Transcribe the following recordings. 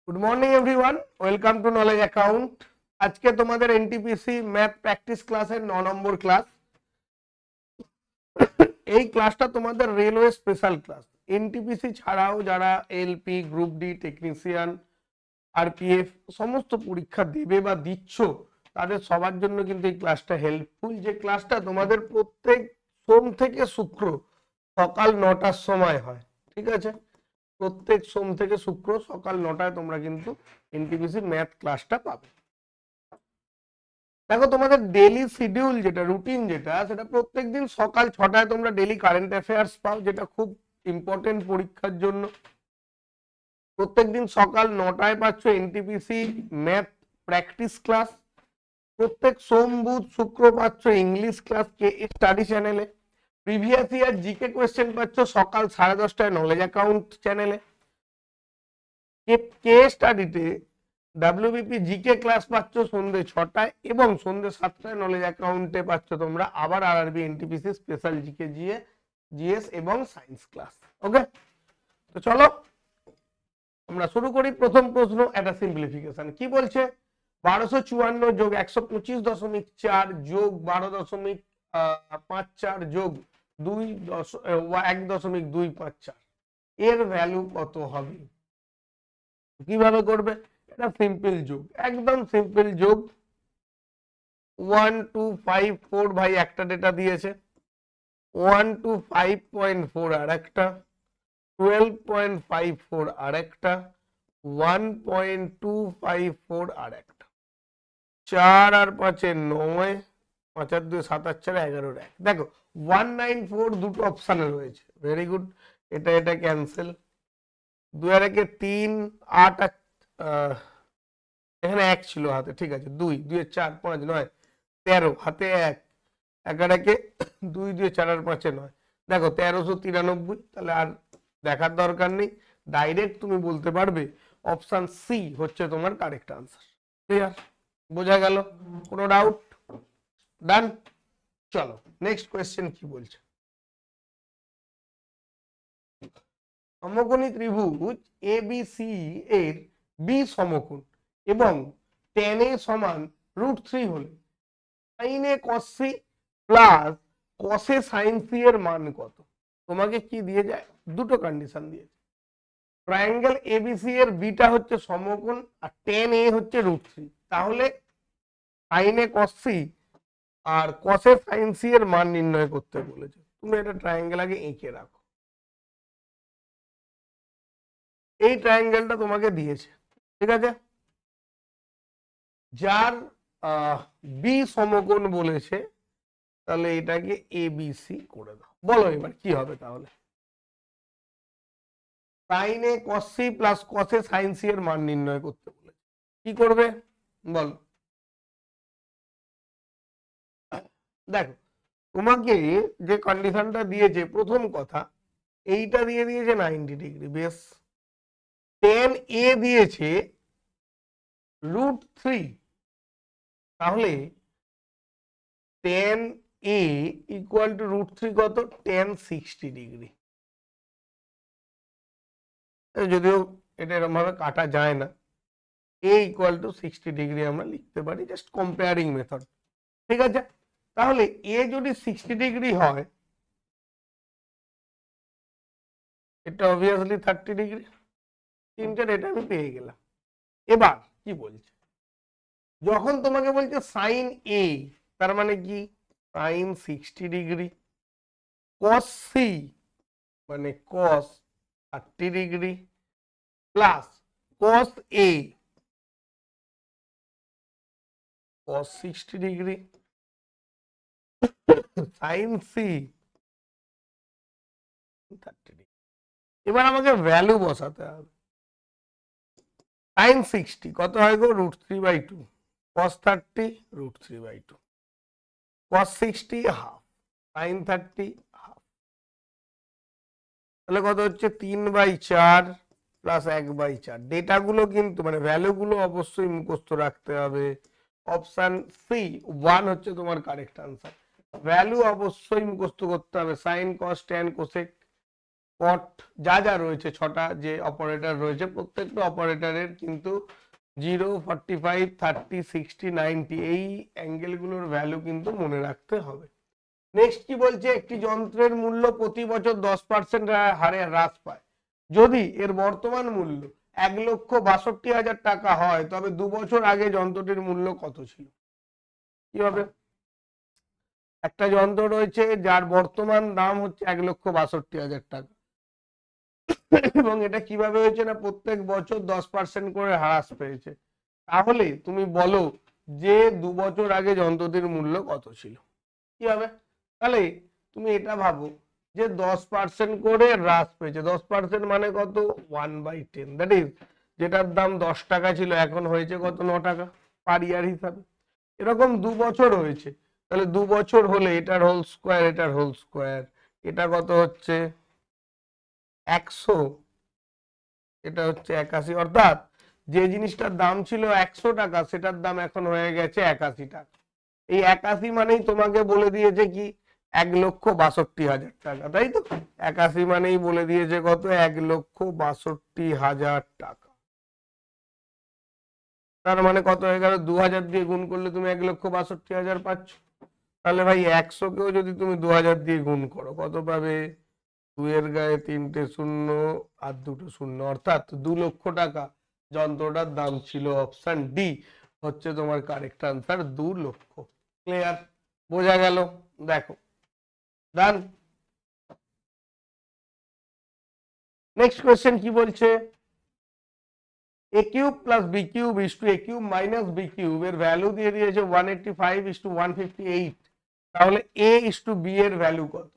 Good morning everyone, welcome to knowledge account. আজকে তোমাদের NTPC math practice ক্লাসের 9 নম্বর class. এই ক্লাসটা তোমাদের রেলওয়ে স্পেশাল ক্লাস। এনটিপিসি ছাড়াও যারা LP, group D, technician, RPF সমস্ত পরীক্ষা দেবে বা দিচ্ছ তাদের সবার জন্য কিন্তু এই ক্লাসটা হেল্পফুল। যে ক্লাসটা তোমাদের প্রত্যেক সোম থেকে শুক্র সকাল 9টার সময় হয়, ঠিক আছে? প্রত্যেক সোম থেকে শুক্র সকাল 9টায় তোমরা কিন্তু এনটিপিসি ম্যাথ ক্লাসটা পাবে। দেখো, তোমাদের ডেলি শিডিউল যেটা, রুটিন যেটা, সেটা প্রত্যেকদিন সকাল 6টায় তোমরা ডেলি কারেন্ট অ্যাফেয়ার্স পাও, যেটা খুব ইম্পর্টেন্ট পরীক্ষার জন্য। প্রত্যেকদিন সকাল 9টায় পাচ্ছ এনটিপিসি ম্যাথ প্র্যাকটিস ক্লাস। প্রত্যেক সোম, বুধ, শুক্র পাচ্ছ ইংলিশ ক্লাস কে স্টাডি চ্যানেলে। প্রিভিয়াস ইয়ার জিকে কোয়েশ্চেন পাচ্ছ সকাল 10:30টায় নলেজ অ্যাকাউন্ট চ্যানেলে। কে স্টাডিতে ডাব্লিউবিপি জিকে ক্লাস পাচ্ছ সন্ধ্যে 6টায়, এবং সন্ধ্যে 7টায় নলেজ অ্যাকাউন্টে পাচ্ছ তোমরা আবার RRB NTPC special GK, GS এবং সায়েন্স ক্লাস। ওকে, তো চলো আমরা শুরু করি। প্রথম প্রশ্ন, একটা সিম্পলিফিকেশন। কি বলছে? 1254 যোগ 125.4 যোগ 12.54 যোগ 1.254 এর ভ্যালু কত হবে? কিভাবে করবে? এটা সিম্পল যোগ, একদম সিম্পল যোগ। 1254 ভাই একটা ডেটা দিয়েছে, 125.4 আর একটা, 12.54 আর একটা, 1.254 আর একটা, 4 আর 5 9, 5 আর 2 7 আর 4 11 1। দেখো 194 দুটো অপশানে রয়েছে, ভেরি গুড। এটা ক্যান্সেল। 2 আর 1 3, 8 আর এখানে 1 ছিল হাতে, ঠিক আছে। 2 2 4 5 9 13 হাতে 1, 1 আর 1 2 2 4 আর 5 9। দেখো 1393। তাহলে আর দেখার দরকার নেই, ডাইরেক্ট তুমি বলতে পারবে অপশন সি হচ্ছে তোমার কারেক্ট আনসার। ক্লিয়ার? বোঝা গেল? কোনো ডাউট? ডান। চলো নেক্সট কোয়েশ্চেন কি বলছে। সমকোণী ত্রিভুজ এবিসি এর বি সমকোণ এবং tan a সমান √3 হলে sin a cos c plus cos a sin c এর মান কত? তোমাকে কি দিয়ে যায়? দুটো কন্ডিশন দিয়েছে। ট্রায়াঙ্গেল এবিসি এর বিটা হচ্ছে সমকোণ আর tan a হচ্ছে √3। তাহলে sin a cos c R cos a sin c এর মান নির্ণয় করতে বলেছে। তুমি এটা ট্রায়াঙ্গেল আগে এঁকে রাখো। এই ট্রায়াঙ্গেলটা তোমাকে দিয়েছে, ঠিক আছে? যার বি সমকোণ বলেছে, তাহলে এটাকে এবিসি করে দাও। বলো এবার কি হবে তাহলে? sin a cos c plus cos a sin c এর মান নির্ণয় করতে বলেছে, কি করবে বলো? দেখো, তোমাকে যে কন্ডিশনটা দিয়েছে, প্রথম কথা এইটা দিয়ে দিয়েছে 90 ডিগ্রি, বেশ। tan a দিয়েছে √3, তাহলে tan a ইকুয়াল টু √3 কত? tan 60 degree. যদিও এটা এরকম ভাবে কাটা যায় না, a ইকুয়াল টু 60 ডিগ্রি আমরা লিখতে পারি, জাস্ট কম্পেয়ারিং মেথড, ঠিক আছে? তাহলে a যদি 60 ডিগ্রি হয়, এটা অবভিয়াসলি 30 ডিগ্রি। তিনটের এটা আমি পেয়ে গেলাম। এবার কি বলছে? যখন তোমাকে বলছে সাইন a, তার মানে কি? সাইন 60 ডিগ্রি, cos c মানে cos 30 degree, plus cos a cos 60 degree, sine c 30 degree. এবার আমাকে ভ্যালু বসাতে হবে। সাইন 60 কত হয় গো? √3/2, cos 30 √3/2, cos 60 half, sine 30 half. তাহলে কত হচ্ছে? 3/4 প্লাস 1/4। ডেটাগুলো কিন্তু মানে ভ্যালুগুলো অবশ্যই মুখস্থ রাখতে হবে। অপশন সি 1 হচ্ছে তোমার কারেক্ট আনসার। ভ্যালু অবশ্যই মুখস্থ করতে হবে। সাইন, কস, ট্যান, কোসেক কট যা যা রয়েছে, ছটা যে অপারেটর রয়েছে, প্রত্যেকটা অপারেটরের কিন্তু 0, 45, 30, 60, 90 এই অ্যাঙ্গেলগুলোর ভ্যালু কিন্তু মনে রাখতে হবে। নেক্সট কি বলছে, একটি যন্ত্রের মূল্য প্রতি বছর 10% হারে হ্রাস পায়। যদি এর বর্তমান মূল্য 1,62,000 টাকা হয়, তবে 2 বছর আগে যন্ত্রটির মূল্য কত ছিল? কি হবে? একটা যন্ত্র রয়েছে যার বর্তমান দাম হচ্ছে 1,62,000 টাকা, এবং এটা কিভাবে হয়েছে না, প্রত্যেক বছর 10% করে হ্রাস পেয়েছে। তাহলে তুমি বলো যে 2 বছর আগে যন্ত্রটির মূল্য কত ছিল? কি হবে? তাহলে তুমি এটা ভাবো যে 10% করে হ্রাস পেয়েছে, 10% মানে কত? 1/10, দ্যাট ইজ যেটার দাম 10 টাকা ছিল এখন হয়েছে কত? 9 টাকা পার ইয়ার হিসাবে। এরকম 2 বছর হয়েছে, তাহলে 2 বছর হলে এটার হোল স্কোয়ার, এটার হোল স্কোয়ার, এটা কত হচ্ছে? 100, এটা হচ্ছে 81, অর্থাৎ যে জিনিসটার দাম ছিল 100 টাকা সেটার দাম এখন হয়ে গেছে 81 টাকা। এই 81 মানেই তোমাকে বলে দিয়েছে কি? 1,62,000 টাকা, তাই তো? 81 মানেই বলে দিয়েছে কত? 1,62,000 টাকা। তার মানে কত হয়ে গেল? 2000 দিয়ে গুণ করলে তুমি 1,62,000 পাচ্ছ। তাহলে ভাই 100 কেও যদি তুমি 2000 দিয়ে গুণ করো, কত পাবে? 2 এর গায়ে 3টে শূন্য আর 2টো শূন্য, অর্থাৎ 2 লক্ষ টাকা যন্ত্রটার দাম ছিল। অপশন ডি হচ্ছে তোমার কারেক্ট আনসার, 2 লক্ষ। ক্লিয়ার? বোঝা গেল? দেখো, ডান। নেক্সট কোয়েশ্চেন কি বলছে, a cube plus b cube is to a cube minus b cube এর ভ্যালু দিয়ে দিয়েছে 185 is to 158, তাহলে a is to b এর ভ্যালু কত?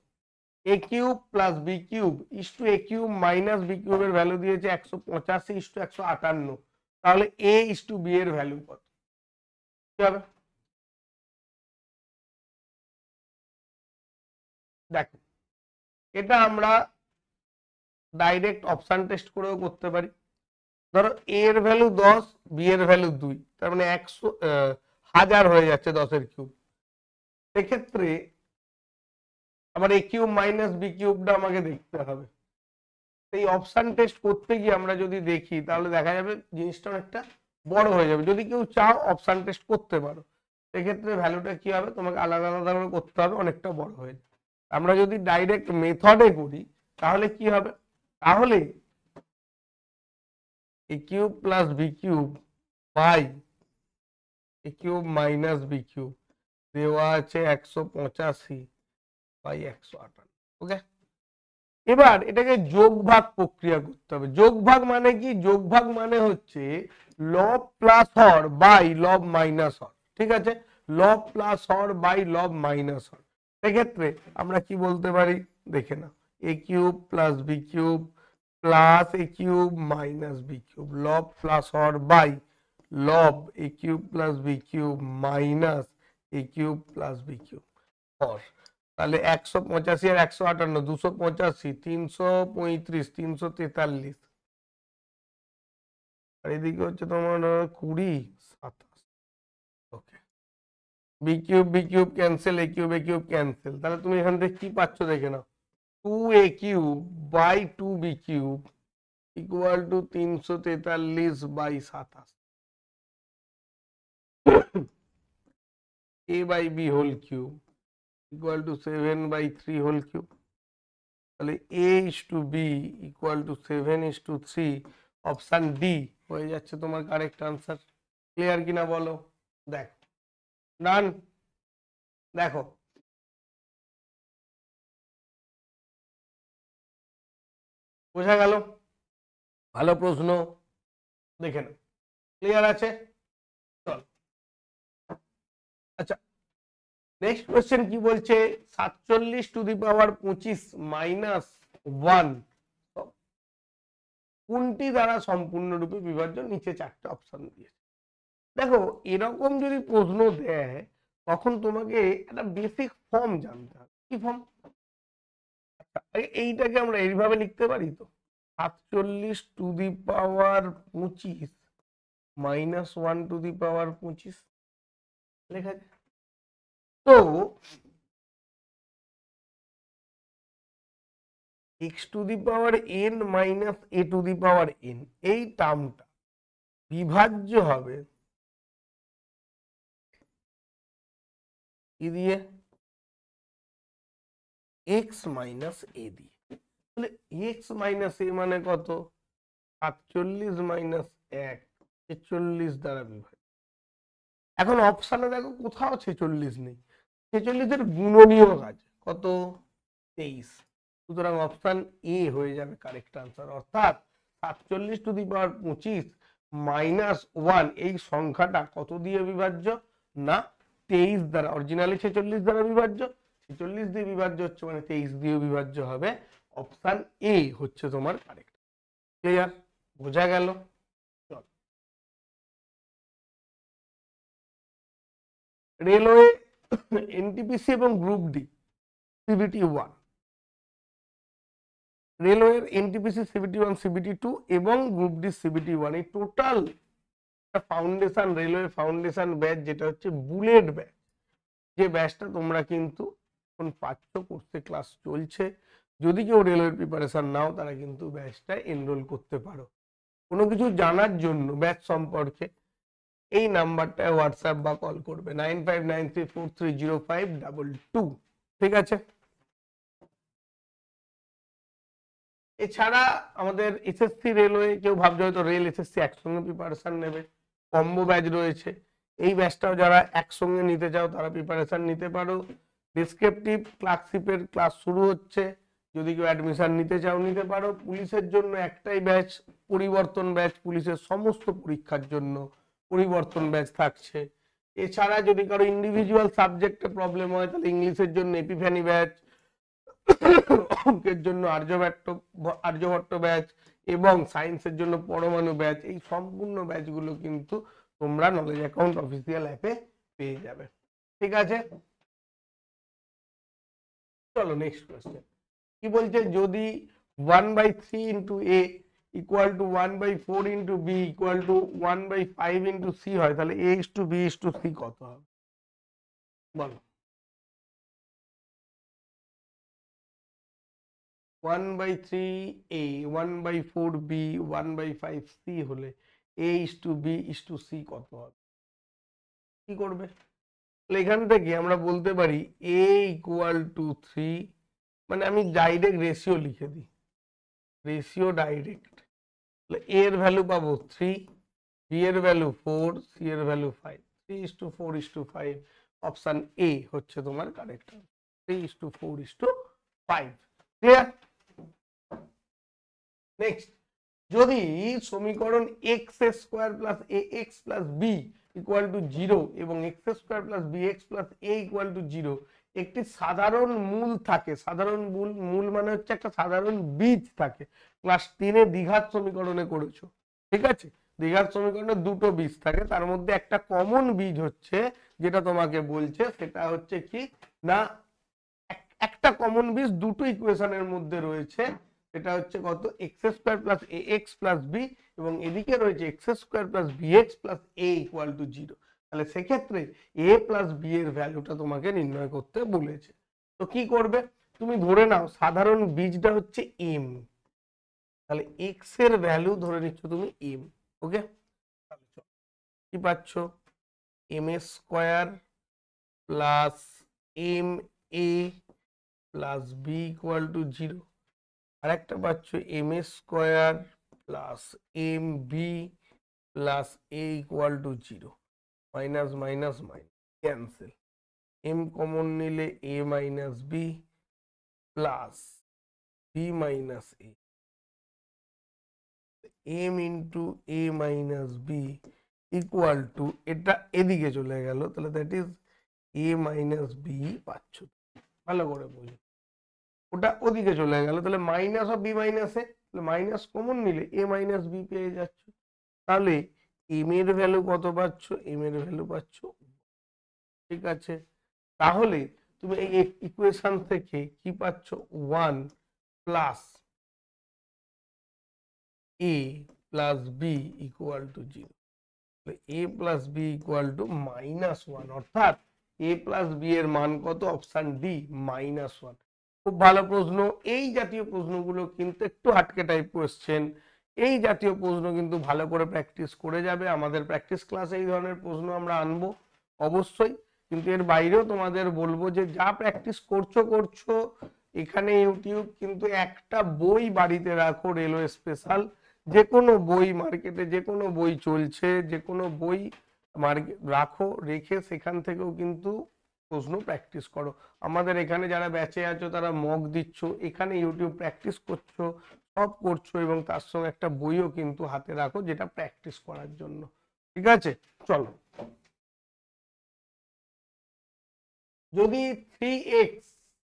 a cube plus b cube is to a cube minus b cube এর value দিয়েছে 185 is to 158, তাহলে a is to b এর ভ্যালু কত? কি হবে? দেখো, এটা আমরা ডাইরেক্ট অপশন টেস্ট করেও করতে পারি। ধরো a এর ভ্যালু 10, b এর ভ্যালু 2, তার মানে 1000 হয়ে যাচ্ছে 10 এর কিউব। সেক্ষেত্রে আবার a কিউব মাইনাস b কিউবটা আমাকে দেখতে হবে। এই অপশন টেস্ট করতে গিয়ে আমরা যদি দেখি তাহলে দেখা যাবে জিনিসটা অনেকটা বড় হয়ে যাবে। যদি কেউ চাও অপশন টেস্ট করতে পারো, সেক্ষেত্রে ভ্যালুটা কি হবে? তোমাকে আলাদা আলাদা করে করতে হবে, অনেকটা বড় হয়ে যাবে। আমরা যদি ডাইরেক্ট মেথডে করি তাহলে কি হবে? তাহলে a cube plus b cube by a cube minus b cube দেওয়া আছে 185 বাই 158। ওকে, এবার এটাকে যোগ ভাগ প্রক্রিয়া করতে হবে। যোগ ভাগ মানে কি? যোগ ভাগ মানে হচ্ছে লব প্লাস হর বাই লব মাইনাস হর। ঠিক আছে, লব প্লাস হর বাই লব মাইনাস হর। সেক্ষেত্রে আমরা কি বলতে পারি? দেখে নাও, a cube plus b cube plus a cube minus b cube, লব প্লাস হর বাই লব a cube plus b cube minus a cube plus b cube হর। তাহলে 185 আর 158, 285, 335, 343, আর এদিকে হচ্ছে তোমার 20, 27। Okay, B cube cancel, A cube cancel. তাহলে তুমি এখান থেকে কি পাচ্ছ দেখে নাও, 2a cube by 2b cube equal to 343 by 27, a বাই b whole cube equal to 7 by 3 whole cube. তাহলে a is to b equal to 7 is to 3, option D হয়ে যাচ্ছে তোমার কারেক্ট আনসার। ক্লিয়ার কিনা বলো? দেখো, ডান। দেখো, বোঝা গেল? ভালো প্রশ্ন, দেখে নাও। ক্লিয়ার আছে? চল, আচ্ছা, নেক্সট কোয়েশ্চেন কি বলছে, 47 টু দি পাওয়ার 25 মাইনাস 1 কোনটি দ্বারা সম্পূর্ণরূপে বিভাজ্য? নিচে 4টে অপশন দিয়েছে। দেখো, এরকম যদি প্রশ্ন দেয় তখন তোমাকে একটা বেসিক ফর্ম জানতে হবে। কি ফর্ম? এইটাকে আমরা এইভাবে লিখতে পারি তো, 47 to the power 25 minus 1 to the power 25 লেখা যায়। তো x to the power n minus a to the power n এই টার্মটা বিভাজ্য হবে কি দিয়ে? এক্স মাইনাস এ দিয়ে। তাহলে এক্স মাইনাস এ মানে কত? 47 মাইনাস 1 46 দ্বারা বিভাজ্য। এখন অপশানে দেখো কোথাও 46 নেই, 46 এর গুণনীয় আছে কত? 23। সুতরাং অপশান এ হয়ে যাবে কারেক্ট আনসার। অর্থাৎ 47 টু দি পাওয়ার 25 মাইনাস 1 এই সংখ্যাটা কত দিয়ে বিভাজ্য? না 23 দ্বারা। অরিজিনালি 46 দ্বারা বিভাজ্য, 46 দিয়ে বিভাজ্য হচ্ছে মানে 23 দিয়ে বিভাজ্য হবে। অপশান এ হচ্ছে তোমার কারেক্ট। ক্লিয়ার? বোঝা গেল? রেলওয়ে এনটিপিসি এবং গ্রুপ ডি সিবিটি 1, রেলওয়ের এনটিপিসি সিবিটি 1 সিবিটি 2 এবং গ্রুপ ডি সিবিটি 1 এই total foundation railway foundation batch যেটা হচ্ছে বুলেট ব্যাচ, যে ব্যাচটা তোমরা কিন্তু এখন পাচ্ছ, কোর্সে ক্লাস চলছে। যদি কেউ রেলওয়ের প্রিপারেশন নাও তারা কিন্তু ব্যাচটা এনরোল করতে পারো। কোনো কিছু জানার জন্য ব্যাচ সম্পর্কে এই নাম্বারটা হোয়াটসঅ্যাপ বা কল করবে 9593430522। ঠিক আছে? এছাড়া আমাদের এসএসসি রেলওয়ে, কেউ ভাবছে হয়তো রেল এসএসসি একসঙ্গে প্রিপারেশন নেবে, কম্বো ব্যাচ রয়েছে। এই ব্যাচটাও যারা একসঙ্গে নিতে চাও তারা প্রিপারেশন নিতে পারো। ডেসক্রিপটিভ ক্লার্কশিপের ক্লাস শুরু হচ্ছে, যদি কেউ অ্যাডমিশন নিতে চাও নিতে পারো। পুলিশের জন্য একটাই ব্যাচ পরিবর্তন ব্যাচ, পুলিশের সমস্ত পরীক্ষার জন্য পরিবর্তন ব্যাচ থাকছে। এছাড়া যদি কারো ইন্ডিভিজুয়াল সাবজেক্টে প্রবলেম হয় তাহলে ইংলিশের জন্য এপিফ্যানি ব্যাচ, অঙ্কের জন্য আর্যভট্ট ব্যাচ এবং সায়েন্সের জন্য পরমাণু ব্যাচ, এই সম্পূর্ণ ব্যাচগুলো কিন্তু তোমরা নলেজ অ্যাকাউন্ট অফিসিয়াল অ্যাপে পেয়ে যাবে। ঠিক আছে? চলো নেক্সট কোয়েশ্চেন কি বলছে, যদি 1/3 into a equal to 1/4 into b equal to 1/5 into c হয় তাহলে a is to b is to c কত হবে? বলো। 1/3 এ 1/4 বি 1/5 সি হলে a is to b is to c কত হবে? কি করবে? এখান থেকে আমরা বলতে পারি এ ইকুয়াল টু 3, মানে আমি ডাইরেক্ট রেশিও লিখে দিই, রেশিও ডাইরেক্ট। এর ভ্যালু পাবো 3, বি এর ভ্যালু 4, সি এর ভ্যালু 5, 3:4:5। অপশন এ হচ্ছে তোমার কারেক্ট আনসার, 3:4:5। ক্লিয়ার? নেক্সট, যদি সমীকরণ x square plus A x plus B equal to 0 এবং x square plus B x plus A equal to 0 একটি সাধারণ মূল থাকে, সাধারণ মূল মানে হচ্ছে একটা সাধারণ বীজ থাকে। ক্লাস 10-এ দ্বিঘাত সমীকরণে করেছো, ঠিক আছে? দ্বিঘাত সমীকরণে দুটো বীজ থাকে, তার মধ্যে একটা কমন বীজ হচ্ছে যেটা তোমাকে বলছে সেটা হচ্ছে কি না, একটা কমন বীজ দুটো ইকুয়েশনের মধ্যে রয়েছে, এটা হচ্ছে কত? X square plus A x plus B, এবং এদিকে রয়েছে x square plus B x plus A equal to 0। তাহলে সেক্ষেত্রে এ প্লাস বি এর ভ্যালুটা তোমাকে নির্ণয় করতে বলেছে। তো কি করবে? তুমি ধরে নাও সাধারণ বীজটা হচ্ছে এম, তাহলে এক্স এর ভ্যালু ধরে নিচ্ছ তুমি এম। ওকে, কি পাচ্ছ? M a square plus m a plus B equal to 0, আর একটা পাচ্ছ m a square plus m b plus A equal to 0, minus minus minus cancel, m common নিলে a minus b plus b minus a, m into a minus b equal to, এটা এদিকে চলে গেল, তাহলে that is a minus b পাচ্ছ। ভালো করে বুঝো, ওটা ওদিকে চলে গেল, তাহলে মাইনাস অফ বি মাইনাস এ, তাহলে মাইনাস কমন নিলে এ মাইনাস বি পেয়ে যাচ্ছ। তাহলে এম এর ভ্যালু কত পাচ্ছ? এম এর ভ্যালু পাচ্ছ, ঠিক আছে? তাহলে তুমি এই ইকুয়েশন থেকে কি পাচ্ছ? 1 plus A plus B equal to 0, A plus B equal to -1, অর্থাৎ এ প্লাস বি এর মান কত? Option D -1। খুব ভালো প্রশ্ন। এই জাতীয় প্রশ্নগুলো কিন্তু একটু আটকে টাইপ কোশ্চেন, এই জাতীয় প্রশ্ন কিন্তু ভালো করে প্র্যাকটিস করে যাবে। আমাদের প্র্যাকটিস ক্লাসে এই ধরনের প্রশ্ন আমরা আনবো অবশ্যই, কিন্তু এর বাইরেও তোমাদের বলবো যে যা প্র্যাকটিস করছো এখানে ইউটিউব, কিন্তু একটা বই বাড়িতে রাখো রেলওয়ে স্পেশাল, যে কোনো বই মার্কেটে যে কোনো বই চলছে, যে কোনো বই রাখো, রেখে সেখান থেকেও কিন্তু প্রশ্ন প্র্যাকটিস করো। আমাদের এখানে যারা ব্যাচে আছো তারা মক দিচ্ছ, এখানে ইউটিউব প্র্যাকটিস করছো, সব করছো, এবং তার সঙ্গে একটা বইও কিন্তু হাতে রাখো যেটা প্র্যাকটিস করার জন্য। ঠিক আছে, চলো। যদি 3x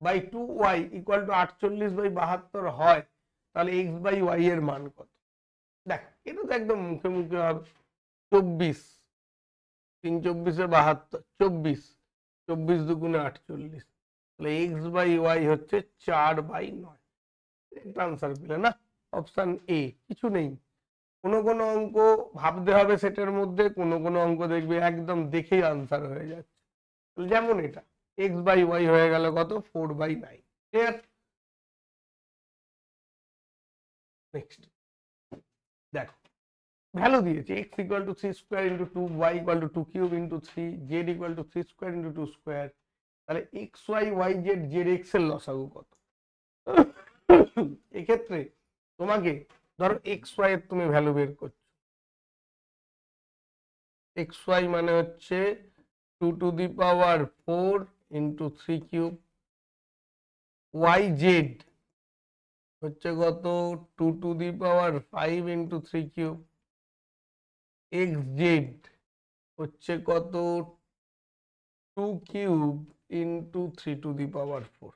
by 2y equal to 48/72 হয়, তাহলে x বাই y এর মান কত? দেখ, এটা তো একদম মুখে মুখে হবে। 24, 3 24 72, 24, 24 দুগুণে 48, তাহলে এক্স বাই ওয়াই হচ্ছে 4/9। একটা আনসার পেলে না, অপশন এ। কিছু নেই, কোনো কোনো অঙ্ক ভাবতে হবে সেটার মধ্যে, কোনো কোনো অঙ্ক দেখবে একদম দেখেই আনসার হয়ে যাচ্ছে। যেমন এটা এক্স বাই ওয়াই হয়ে গেল কত? 4/9। ক্লিয়ার? নেক্সট দেখো, ভ্যালু দিয়েছে x equal to 3 square into 2, y equal to 2 cube into 3, z equal to 3 square into 2 square. তাহলে x y y z z x এর লসাগু কত? এক্ষেত্রে তোমাকে ধরো x y এর তুমি ভ্যালু বের করছো, x y মানে হচ্ছে 2 two the power 4 into 3 cube, y z হচ্ছে কত? 2 two the power 5 into 3 cube, x Z হচ্ছে কত? 2 কিউব ইন্টু 3 টু দি পাওয়ার 4।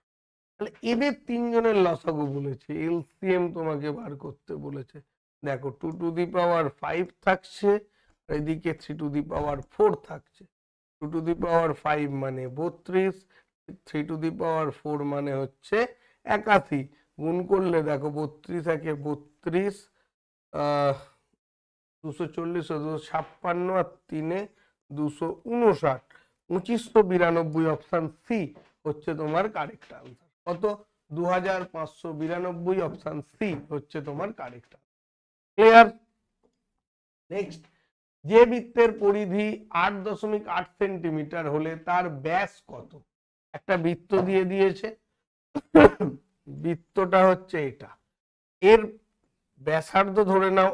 তাহলে এদের তিনজনের লসাগু বলেছে, এলসিএম তোমাকে বার করতে বলেছে। দেখো 2 টু দি পাওয়ার 5 থাকছে, এদিকে 3 টু দি পাওয়ার 4 থাকছে। 2 টু দি পাওয়ার 5 মানে 32, 3 টু দি পাওয়ার 4 মানে হচ্ছে 81। গুণ করলে দেখো 32 একে 32, 240 ও 256 আর 3 259, 2592। অপশন সি হচ্ছে তোমার কারেক্ট আনসার। কত? 2592। অপশন সি হচ্ছে তোমার কারেক্ট আনসার। ক্লিয়ার? নেক্সট, যে বৃত্তের পরিধি 8.8 সেন্টিমিটার হলে তার ব্যাস কত? একটা বৃত্ত দিয়ে দিয়েছে, বৃত্তটা হচ্ছে এটা, এর ব্যাসার্ধ ধরে নাও,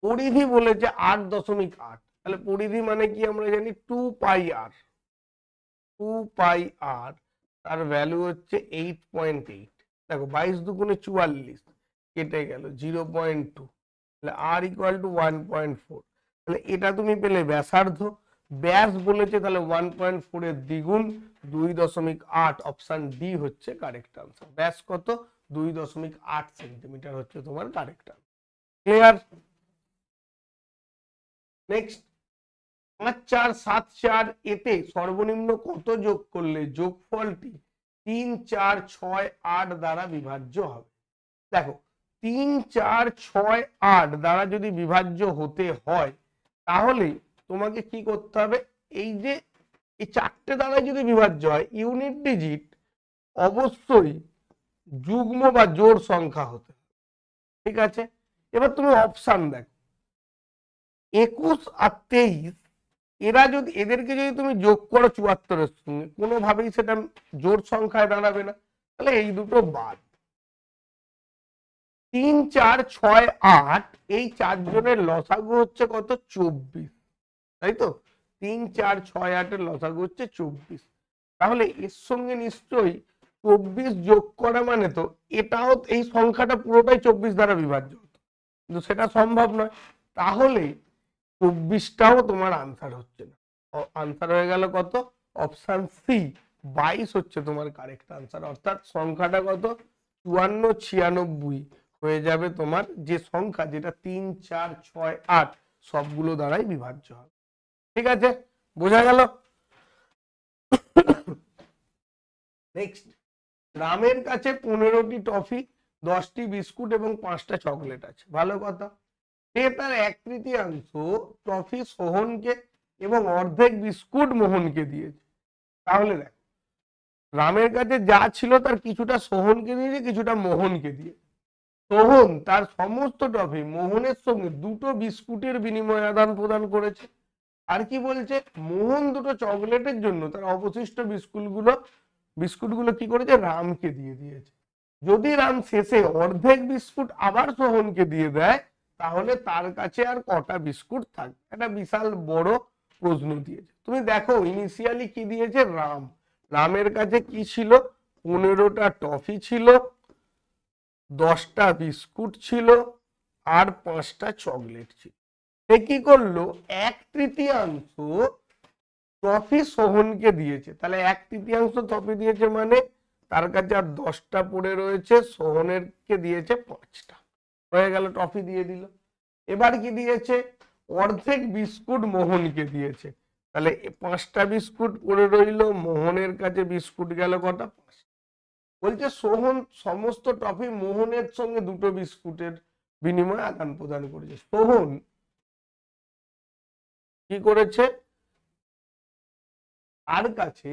পরিধি বলেছে 8.8, তাহলে পরিধি মানে কি আমরা জানি 2πr, 2πr, তার ভ্যালু হচ্ছে 8.8। দেখো 22 দুগুণে 44, কেটে গেল 0.2, তাহলে r ইকুয়াল টু 1.4। তাহলে এটা তুমি পেলে ব্যাসার্ধ, ব্যাস বলেছে তাহলে 1.4 এর দ্বিগুণ 2.8। অপশন ডি হচ্ছে কারেক্ট আনসার। ব্যাস কত? 2.8 সেন্টিমিটার হচ্ছে তোমার কারেক্ট আনসার। ক্লিয়ার? নেক্সট, 5 4 7 4 এতে সর্বনিম্ন কত যোগ করলে যোগফলটি 3 4 6 8 দ্বারা বিভাজ্য হবে? দেখো 3 4 6 8 দ্বারা যদি বিভাজ্য হতে হয়, তাহলে তোমাকে কি করতে হবে? এই যে এই চারটে দ্বারা যদি বিভাজ্য হয়, ইউনিট ডিজিট অবশ্যই যুগ্ম বা জোড় সংখ্যা হতে হবে। ঠিক আছে, এবার তুমি অপশন দেখো, 21 আর 23, এরা যদি এদেরকে যদি তুমি যোগ করো 74-এর সঙ্গে, কোনোভাবেই সেটা জোড় সংখ্যায় দাঁড়াবে না, তাহলে এই দুটো বাদ। 3 4 6 8 এই চারজনের লসাগু হচ্ছে কত? 24, তাই তো? 3 4 6 8 এর লসাগু হচ্ছে 24। তাহলে এর সঙ্গে নিশ্চয়ই 24 যোগ করা মানে তো এটাও, এই সংখ্যাটা পুরোটাই 24 দ্বারা বিভাজ্য হতো, কিন্তু সেটা সম্ভব নয়। তাহলে 24টাও তোমার আনসার হচ্ছে না। আনসার হয়ে গেল কত? অপশন সি 22 হচ্ছে তোমার কারেক্ট আনসার। অর্থাৎ সংখ্যাটা কত? 54 96 হয়ে যাবে তোমার যে সংখ্যা, যেটা 3 4 6 8 সবগুলো দ্বারাই বিভাজ্য হবে। ঠিক আছে, বোঝা গেল? নেক্সট, রামের কাছে 15টি টফি, 10টি বিস্কুট এবং 5টা চকলেট আছে। ভালো কথা, সে তার 1/3 টফি সোহনকে এবং অর্ধেক বিস্কুট মোহনকে দিয়েছে। তাহলে দেখ, রামের কাছে যা ছিল তার কিছুটা সোহনকে দিয়েছে, কিছুটা মোহনকে দিয়ে। সোহন তার সমস্ত ট্রফি মোহনের সঙ্গে দুটো বিস্কুটের বিনিময়ে আদান প্রদান করেছে। আর কি বলছে, মোহন দুটো চকলেটের জন্য তার অবশিষ্ট বিস্কুটগুলো কি করেছে, রামকে দিয়ে দিয়েছে। যদি রাম শেষে অর্ধেক বিস্কুট আবার সোহনকে দিয়ে দেয়, তাহলে তার কাছে আর কটা বিস্কুট থাকবে? একটা বিশাল বড় প্রশ্ন দিয়েছে। তুমি দেখো ইনিশিয়ালি কি দিয়েছে, রামের কাছে কি ছিল, 15টা টফি ছিল, 10টা বিস্কুট ছিল, আর 5টা চকলেট ছিল। সে কি করলো, 1/3 ট্রফি সোহনকে দিয়েছে। তাহলে 1/3 ট্রফি দিয়েছে মানে তার কাছে আর 10টা পড়ে রয়েছে, সোহনেরকে দিয়েছে 5টা, হয়ে গেল, ট্রফি দিয়ে দিল। এবার কি দিয়েছে, অর্ধেক বিস্কুট মোহনকে দিয়েছে। তাহলে 5টা বিস্কুট পড়ে রইল, মোহনের কাছে বিস্কুট গেল কটা, 5টা। বলছে সোহন সমস্ত ট্রফি মোহনের সঙ্গে দুটো বিস্কুটের বিনিময়ে আদান প্রদান করেছে। সোহন কি করেছে, তার কাছে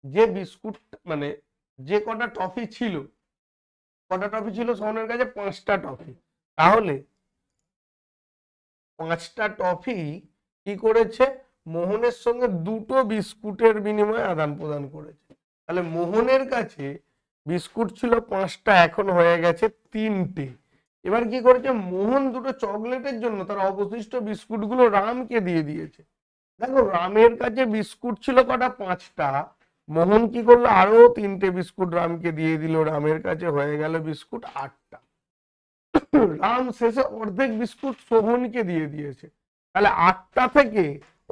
যে বিস্কুট মানে যে কটা টফি ছিল, সোহনের কাছে 5টা টফি। তাহলে 5টা টফি কি করেছে, মোহনের সঙ্গে দুটো বিস্কুটের বিনিময়ে আদান প্রদান করেছে। তাহলে মোহনের কাছে বিস্কুট ছিল 5টা, এখন হয়ে গেছে 3টে। এবার কি করেছে, মোহন দুটো চকলেটের জন্য তার অবশিষ্ট বিস্কুটগুলো রামকে দিয়ে দিয়েছে। দেখো রামের কাছে বিস্কুট ছিল কটা, 5টা। মোহন কি করলো, আরো 3টে বিস্কুট রামকে দিয়ে দিল, রামের কাছে হয়ে গেল বিস্কুট 8টা। রাম শেষে অর্ধেক বিস্কুট সোহনকে দিয়ে দিয়েছে। তাহলে 8টা থেকে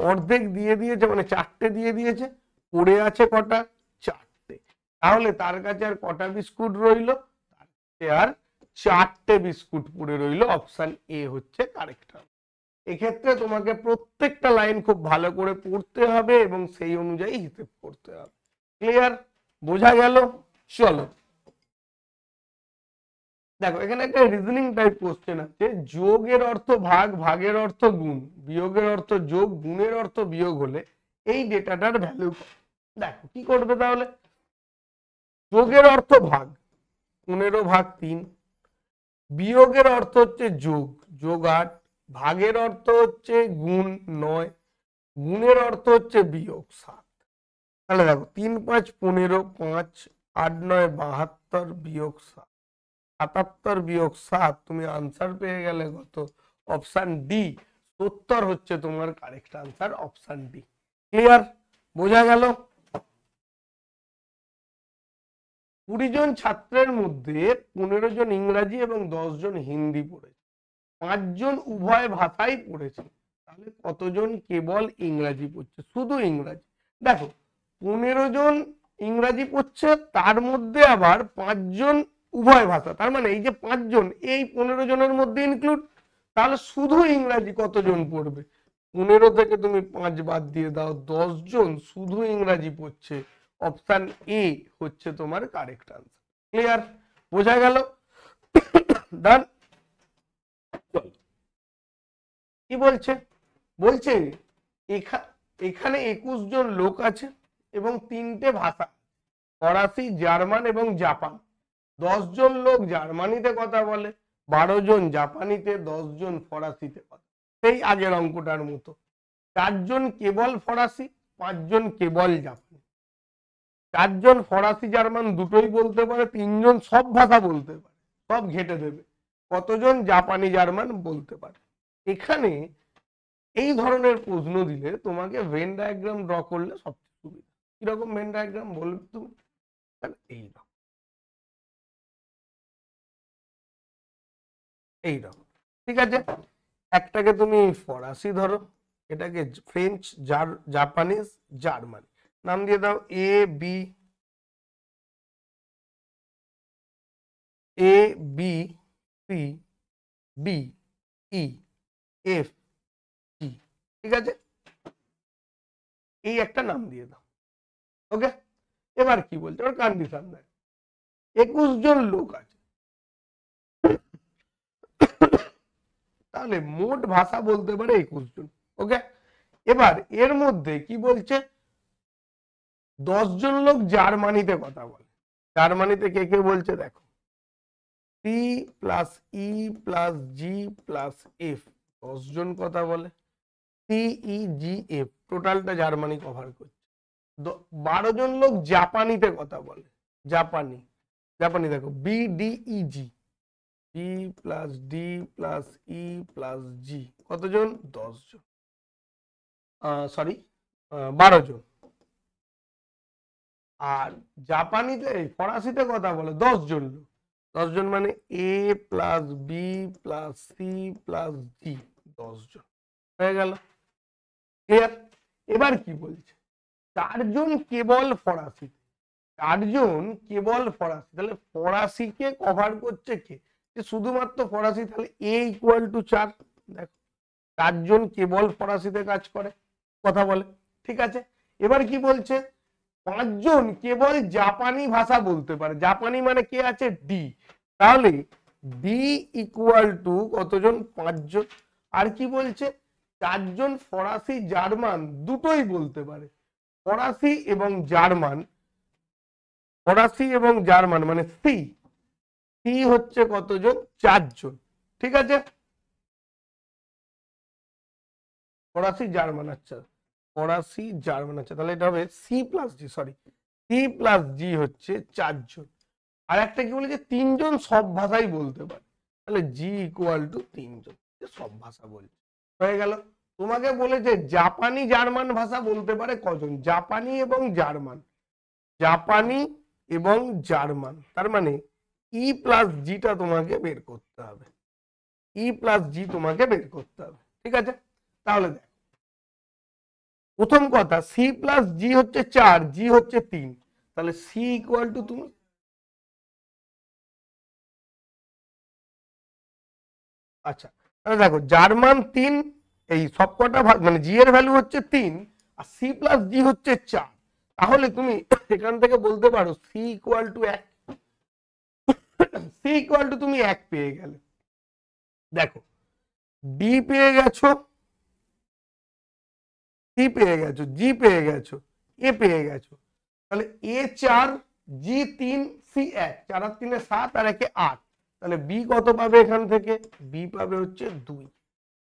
অর্ধেক দিয়ে দিয়েছে মানে 4টে দিয়ে দিয়েছে, পড়ে আছে কটা, 4টে। তাহলে তার কাছে আর কটা বিস্কুট রইল, তার কাছে আর 4টে বিস্কুট পড়ে রইল। অপশন এ হচ্ছে কারেক্ট। এক্ষেত্রে তোমাকে প্রত্যেকটা লাইন খুব ভালো করে পড়তে হবে এবং সেই অনুযায়ী হিসেব করতে হবে। ক্লিয়ার, বোঝা গেল? চলো দেখো এখানে একটা রিজনিং টাইপ কোশ্চেন আছে, যোগের অর্থ ভাগ, ভাগের অর্থ গুণ, বিয়োগের অর্থ যোগ, গুণের অর্থ বিয়োগ হলে এই ডেটাটার ভ্যালু। দেখো কি করবে তাহলে, যোগের অর্থ ভাগ, 15/3, বিয়োগের অর্থ হচ্ছে যোগ, যোগ 8, ভাগের অর্থ হচ্ছে গুণ 9, গুণের অর্থ হচ্ছে বিয়োগ 7। তাহলে দেখো 3 5 15, 5 8 9 72 বিয়োগ 7, 77 বিয়োগ 7, তুমি আনসার পেয়ে গেলে কত, অপশন ডি। 70 হচ্ছে তোমার correct answer, option D. Clear, বোঝা গেল? 20 জন ছাত্রের মধ্যে 15 জন ইংরাজি এবং 10 জন হিন্দি পড়েছে, 5 জন উভয় ভাষাই পড়েছে, তাহলে কতজন কেবল ইংরাজি পড়ছে, শুধু ইংরাজি? দেখো 15 জন ইংরাজি পড়ছে, তার মধ্যে আবার 5 জন উভয় ভাষা, তার মানে এই যে 5 জন এই 15 জনের মধ্যে ইনক্লুড। তাহলে শুধু ইংরাজি কতজন পড়বে, 15 থেকে তুমি 5 বাদ দিয়ে দাও, 10 জন শুধু ইংরাজি পড়ছে। অপশন এ হচ্ছে তোমার কারেক্ট আনসার। ক্লিয়ার, বোঝা গেল? ডান। কি বলছে, বলছে এখানে 21 জন লোক আছে এবং 3টে ভাষা, ফরাসি, জার্মান এবং জাপান। 10 জন লোক জার্মানিতে কথা বলে, 12 জন জাপানিতে, 10 জন ফরাসিতে কথা। সেই আগের অঙ্কটার মতো, 4 জন কেবল ফরাসি, 5 জন কেবল জাপানি। 4 জন ফরাসি জার্মান দুটোই বলতে পারে, 3 জন সব ভাষা বলতে পারে, সব ঘেটে দেবে। কতজন জাপানি জার্মান বলতে পারে? এখানে এই ধরনের প্রশ্ন দিলে তোমাকে ভেন ডায়াগ্রাম ড্র করলে সবচেয়ে সুবিধা। কিরকম ভেন ডায়াগ্রাম বলবে তুমি, এইরকম, এইরকম। ঠিক আছে, একটাকে তুমি ফরাসি ধরো, এটাকে ফ্রেঞ্চ, জাপানিজ, জার্মানি, নাম দিয়ে দাও A B C D E F G. ঠিক আছে, এই একটা নাম দিয়ে দাও। ওকে, এবার কি বলছে, এবার কন্ডিশন দেয় 21 জন লোক আছে, তাহলে মোট ভাষা বলতে পারে 21 জন। ওকে, এবার এর মধ্যে কি বলছে, 10 জন লোক জার্মানিতে কথা বলে। জার্মানিতে কে কে বলছে দেখো, C plus E plus G plus F, 10 জন কথা বলে। সি ই জি এফ টোটালটা জার্মানি কভার করছে। 12 জন লোক জাপানিতে কথা বলে। জাপানি, জাপানি দেখো বি ডি ই জি, B plus D plus E plus জি, কতজন? 10 জন, সরি 12 জন। আর জাপানিতে ফরাসিতে কথা বলে 10 জন লোক। 10 জন মানে A plus B plus C plus G, 10 জন হয়ে গেল। ক্লিয়ার? এবার কি বলছে, 4 জন কেবল ফরাসি, 4 জন কেবল ফরাসি, তাহলে ফরাসিকে কভার করছে কে? শুধুমাত্র ফরাসি, তাহলে এ ইকুয়াল টু 4। দেখো 4 জন কেবল ফরাসিতে কাজ করে, কথা বলে, ঠিক আছে। এবার কি বলছে, 5 জন কেবল জাপানি ভাষা বলতে পারে। জাপানি মানে কে আছে? ডি, তাহলে ডি ইকুয়াল টু কতজন? 5 জন। আর কি বলছে, 4 জন ফরাসি জার্মান দুটোই বলতে পারে। ফরাসি এবং জার্মান, ফরাসি এবং জার্মান মানে সি, সি হচ্ছে কতজন? 4 জন, ঠিক আছে। ফরাসি জার্মান, আচ্ছা ফরাসি জার্মান, আচ্ছা তাহলে এটা হবে সি প্লাস জি, সরি সি প্লাস জি হচ্ছে 4 জন। আর একটা কি বলে যে 3 জন সব ভাষাই বলতে পারে, তাহলে জি ইকুয়াল টু 3 জন, সব ভাষা বলছে, হয়ে গেল। তোমাকে বলেছে জাপানি জার্মান ভাষা বলতে পারে কজন? জাপানি এবং জার্মান, জাপানি এবং জার্মান, তার মানে ই প্লাস জিটা তোমাকে বের করতে হবে, ই প্লাস জি তোমাকে বের করতে হবে, ঠিক আছে। তাহলে দেখ, প্রথম কথা সি প্লাস জি হচ্ছে 4, জি হচ্ছে 3, তাহলে সি ইকুয়াল টু তুমি, আচ্ছা তাহলে দেখো জার্মান 3, এই সবকটা মানে জি এর ভ্যালু হচ্ছে 3 আর সি প্লাস জি হচ্ছে 4, তাহলে তুমি এখান থেকে বলতে পারো C equal to 1, C equal to তুমি 1 পেয়ে গেলে। দেখো ডি পেয়ে গেছো, সি পেয়ে গেছো, জি পেয়ে গেছো, এ পেয়ে গেছো, তাহলে এ 4, জি 3, সি 1, 4 আর 3 7 আর 1 8, তাহলে বি কত পাবে এখান থেকে? বি পাবে হচ্ছে 2,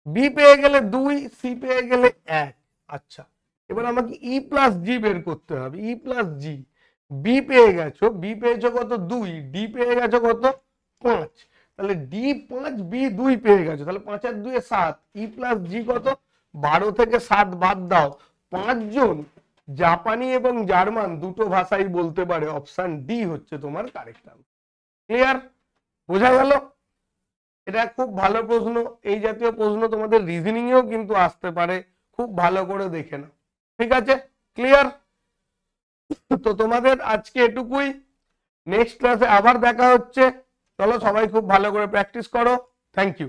বি পেয়ে গেলে 2, সি পেয়ে গেলে 1। আচ্ছা এবার আমাকে ই প্লাস জি বের করতে হবে, ই প্লাস জি, বি পেয়ে গেছো, বি পেয়েছো কত? 2, ডি পেয়ে গেছো কত? 5, তাহলে ডি 5, বি 2 পেয়ে গেছো, তাহলে 5 আর 2 7, ই প্লাস জি কত? 12 থেকে 7 বাদ দাও, 5 জন জাপানি এবং জার্মান দুটো ভাষাই বলতে পারে, অপশন ডি হচ্ছে তোমার কারেক্ট আনসার। ক্লিয়ার? বোঝা গেল? এটা খুব ভালো প্রশ্ন, এই জাতীয় প্রশ্ন তোমাদের রিজনিং এও কিন্তু আসতে পারে, খুব ভালো করে দেখে নাও, ঠিক আছে। ক্লিয়ার? তো তোমাদের আজকে এটুকুই, নেক্সট ক্লাসে আবার দেখা হচ্ছে, চলো সবাই খুব ভালো করে প্র্যাকটিস করো, থ্যাংক ইউ।